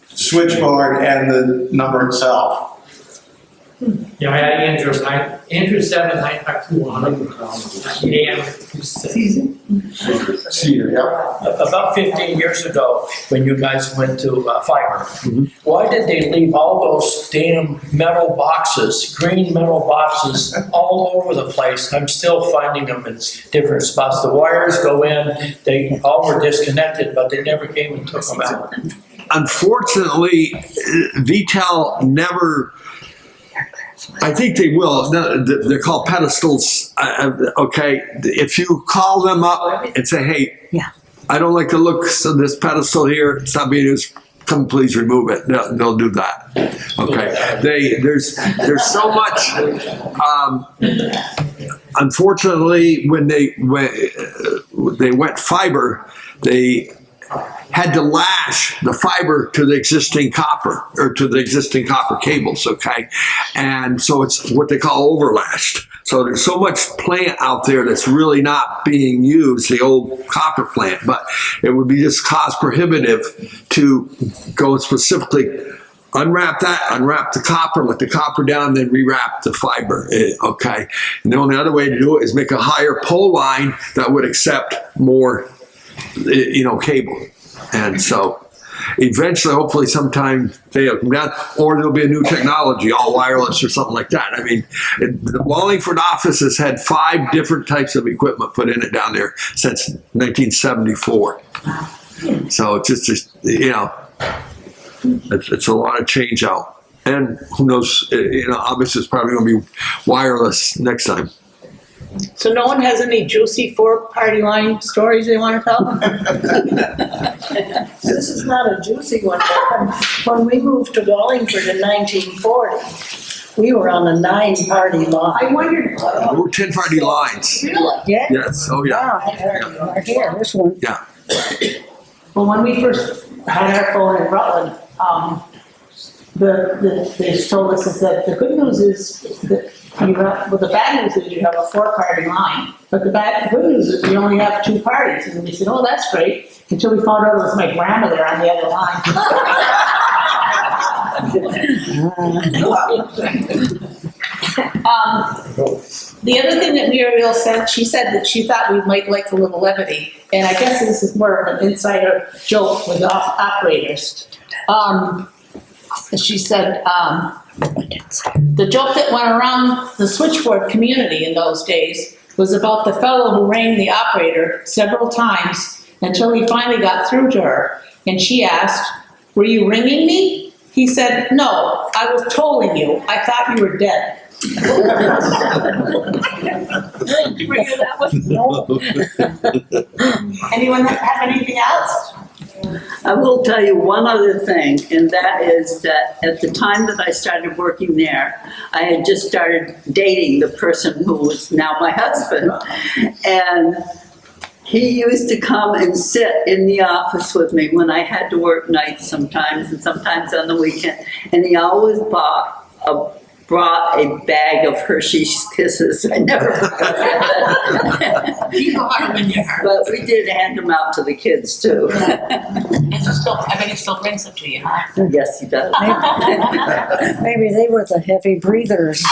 switchboard and the number itself. Yeah, I had Andrew 79521. AM Cedar, yeah. About 15 years ago, when you guys went to fiber, why did they leave all those damn metal boxes, green metal boxes, all over the place? I'm still finding them in different spots. The wires go in, they all were disconnected, but they never came and took them out. Unfortunately, VTEL never. I think they will. They're called pedestals. Okay, if you call them up and say, "Hey, I don't like the looks of this pedestal here. It's not being used. Come, please remove it." They'll do that. Okay. There's so much. Unfortunately, when they went fiber, they had to lash the fiber to the existing copper, or to the existing copper cables, okay? And so it's what they call overlashed. So there's so much plant out there that's really not being used, the old copper plant, but it would be just cost prohibitive to go and specifically unwrap the copper, let the copper down, then rewrap the fiber, okay? And the only other way to do it is make a higher pole line that would accept more, cable. And so eventually, hopefully sometime they'll come down, or there'll be a new technology, all wireless or something like that. I mean, the Wallingford office has had 5 different types of equipment put in it down there since 1974. So it's just it's a lot of change out. And who knows, obviously it's probably going to be wireless next time. So no one has any juicy 4-party line stories they want to tell? This is not a juicy one, but when we moved to Wallingford in 1940, we were on a 9-party line. I wondered. We were 10-party lines. Really? Yeah. Yes. Oh, yeah. Wow, here, this one. Yeah. Well, when we first had our phone in Rutland, they told us is that the good news is that the bad news is you have a 4-party line, but the good news is you only have 2 parties. And we said, oh, that's great, until we found out it was my grandmother on the other line. The other thing that Muriel said, she said that she thought we might like a little levity, and I guess this is more of an insider joke with operators. She said, the joke that went around the switchboard community in those days was about the fellow who rang the operator several times until he finally got through to her. And she asked, "Were you ringing me?" He said, "No, I was tolling you. I thought you were dead." Did you hear that one? Anyone have anything else? I will tell you one other thing, and that is that at the time that I started working there, I had just started dating the person who was now my husband. And he used to come and sit in the office with me when I had to work nights sometimes, and sometimes on the weekend. And he always brought a bag of Hershey's Kisses. I never forgot that. You know how to win your heart. But we did hand them out to the kids too. And you still, I bet he still brings it to you, huh? Yes, he does. Maybe they were the heavy breathers.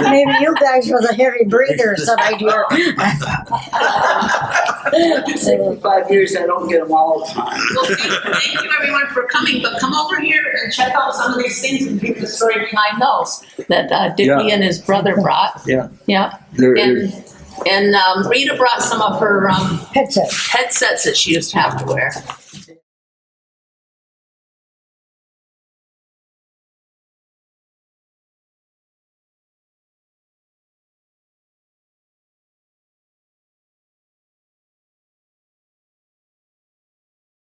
Maybe you guys were the heavy breathers that I do. 65 years, I don't get them all the time. Well, thank you everyone for coming, but come over here and check out some of these things and read the story behind those that Dickie Yeah. and his brother brought. Yeah. Yeah. There- And Rita brought some of her Headset. headsets that she used to have to wear.